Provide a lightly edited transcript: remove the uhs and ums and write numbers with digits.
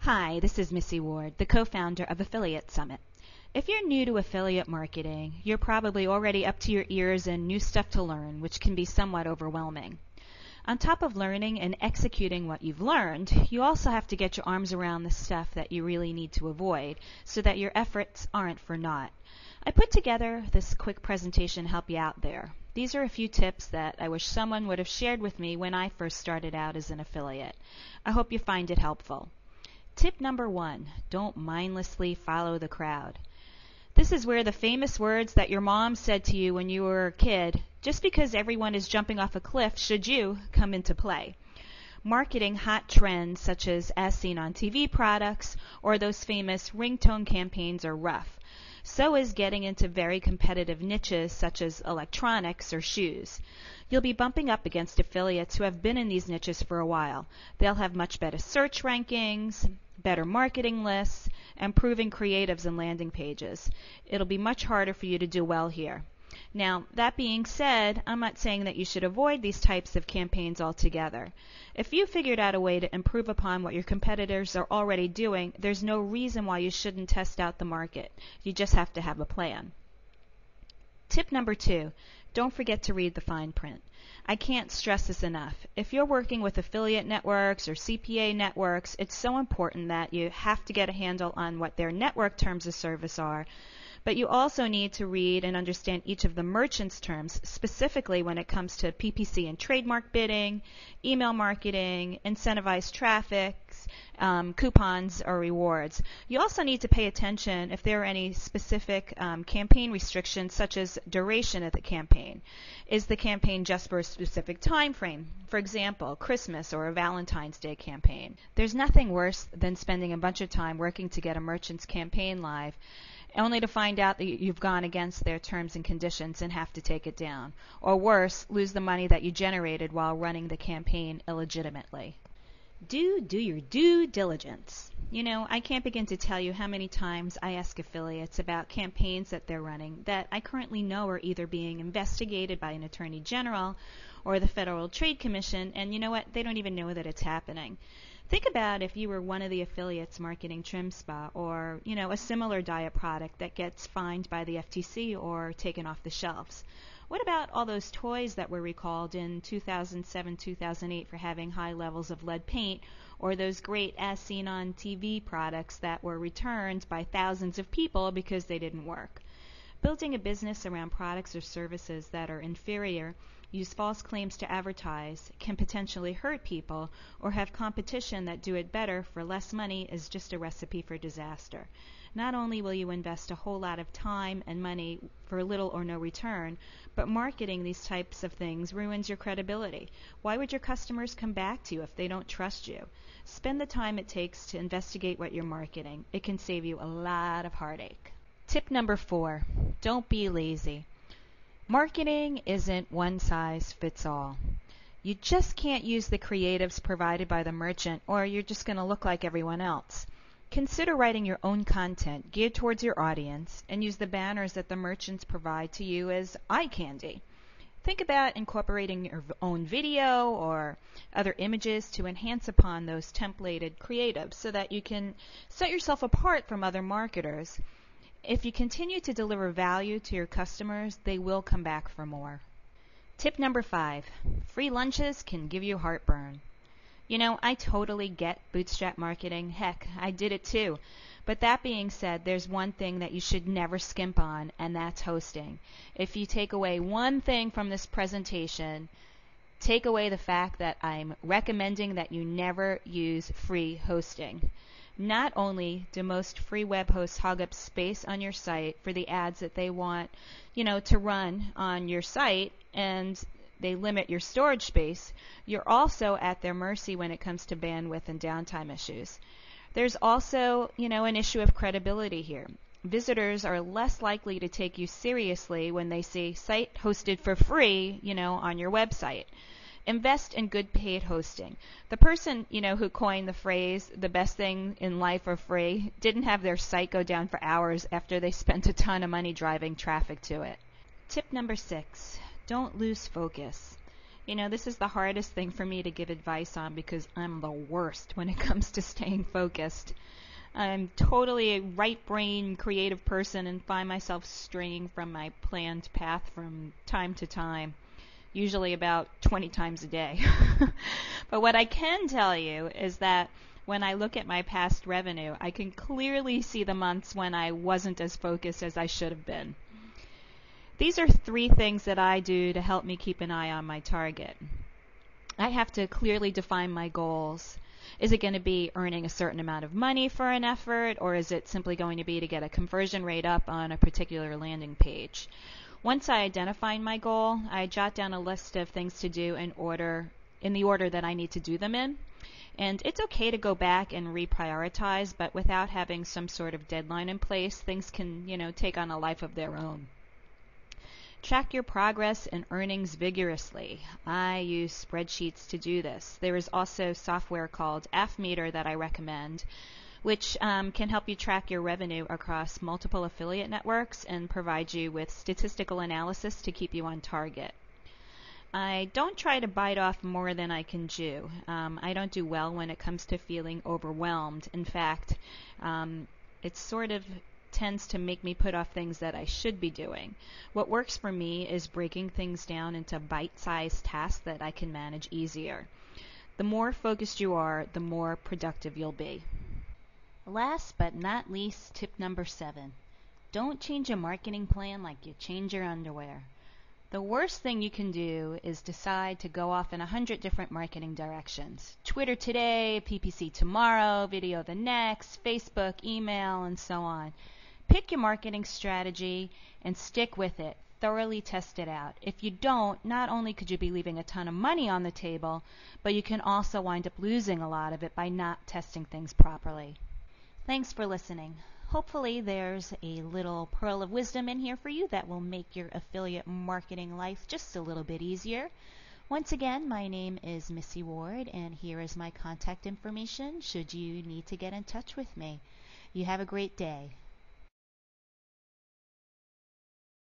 Hi, this is Missy Ward, the co-founder of Affiliate Summit. If you're new to affiliate marketing, you're probably already up to your ears in new stuff to learn, which can be somewhat overwhelming. On top of learning and executing what you've learned, you also have to get your arms around the stuff that you really need to avoid so that your efforts aren't for naught. I put together this quick presentation to help you out there. These are a few tips that I wish someone would have shared with me when I first started out as an affiliate. I hope you find it helpful. Tip number 1, don't mindlessly follow the crowd. This is where the famous words that your mom said to you when you were a kid, just because everyone is jumping off a cliff should you, come into play. Marketing hot trends such as seen on TV products or those famous ringtone campaigns are rough. So is getting into very competitive niches such as electronics or shoes. You'll be bumping up against affiliates who have been in these niches for a while. They'll have much better search rankings, better marketing lists, and proven creatives and landing pages. It'll be much harder for you to do well here. Now, that being said, I'm not saying that you should avoid these types of campaigns altogether. If you figured out a way to improve upon what your competitors are already doing, there's no reason why you shouldn't test out the market. You just have to have a plan. Tip number 2, don't forget to read the fine print. I can't stress this enough. If you're working with affiliate networks or CPA networks, it's so important that you have to get a handle on what their network terms of service are. But you also need to read and understand each of the merchant's terms, specifically when it comes to PPC and trademark bidding, email marketing, incentivized traffic, coupons or rewards. You also need to pay attention if there are any specific campaign restrictions, such as duration of the campaign. Is the campaign just for a specific time frame? For example, Christmas or a Valentine's Day campaign. There's nothing worse than spending a bunch of time working to get a merchant's campaign live, only to find out that you've gone against their terms and conditions and have to take it down. Or worse, lose the money that you generated while running the campaign illegitimately. Do your due diligence. You know, I can't begin to tell you how many times I ask affiliates about campaigns that they're running that I currently know are either being investigated by an attorney general or the Federal Trade Commission, and you know what? They don't even know that it's happening. Think about if you were one of the affiliates marketing Trim Spa or, a similar diet product that gets fined by the FTC or taken off the shelves. What about all those toys that were recalled in 2007, 2008 for having high levels of lead paint, or those great as seen on TV products that were returned by thousands of people because they didn't work? Building a business around products or services that are inferior, use false claims to advertise, can potentially hurt people, or have competition that do it better for less money is just a recipe for disaster. Not only will you invest a whole lot of time and money for little or no return, but marketing these types of things ruins your credibility. Why would your customers come back to you if they don't trust you? Spend the time it takes to investigate what you're marketing. It can save you a lot of heartache. Tip number 4, don't be lazy. Marketing isn't one size fits all. You just can't use the creatives provided by the merchant, or you're just going to look like everyone else. Consider writing your own content geared towards your audience and use the banners that the merchants provide to you as eye candy. Think about incorporating your own video or other images to enhance upon those templated creatives so that you can set yourself apart from other marketers. If you continue to deliver value to your customers, they will come back for more. Tip number 5, free lunches can give you heartburn. I totally get bootstrap marketing. Heck, I did it too. But that being said, there's one thing that you should never skimp on, and that's hosting. If you take away one thing from this presentation, take away the fact that I'm recommending that you never use free hosting. Not only do most free web hosts hog up space on your site for the ads that they want, to run on your site, and they limit your storage space, you're also at their mercy when it comes to bandwidth and downtime issues. There's also, an issue of credibility here. Visitors are less likely to take you seriously when they see site hosted for free, on your website. Invest in good paid hosting. The person, who coined the phrase, the best thing in life are free, didn't have their site go down for hours after they spent a ton of money driving traffic to it. Tip number 6, don't lose focus. This is the hardest thing for me to give advice on because I'm the worst when it comes to staying focused. I'm totally a right brain creative person and find myself straying from my planned path from time to time, usually about 20 times a day. But what I can tell you is that when I look at my past revenue, I can clearly see the months when I wasn't as focused as I should have been. These are 3 things that I do to help me keep an eye on my target. I have to clearly define my goals. Is it going to be earning a certain amount of money for an effort, or is it simply going to be to get a conversion rate up on a particular landing page? Once I identify my goal, I jot down a list of things to do in the order that I need to do them in. And it's okay to go back and reprioritize, but without having some sort of deadline in place, things can, take on a life of their own. Track your progress and earnings vigorously. I use spreadsheets to do this. There is also software called AffMeter that I recommend, which can help you track your revenue across multiple affiliate networks and provide you with statistical analysis to keep you on target. I don't try to bite off more than I can chew. I don't do well when it comes to feeling overwhelmed. In fact, it sort of tends to make me put off things that I should be doing. What works for me is breaking things down into bite-sized tasks that I can manage easier. The more focused you are, the more productive you'll be. Last but not least, tip number 7. Don't change a marketing plan like you change your underwear. The worst thing you can do is decide to go off in 100 different marketing directions. Twitter today, PPC tomorrow, video the next, Facebook, email, and so on. Pick your marketing strategy and stick with it. Thoroughly test it out. If you don't, not only could you be leaving a ton of money on the table, but you can also wind up losing a lot of it by not testing things properly. Thanks for listening. Hopefully there's a little pearl of wisdom in here for you that will make your affiliate marketing life just a little bit easier. Once again, my name is Missy Ward, and here is my contact information should you need to get in touch with me. You have a great day.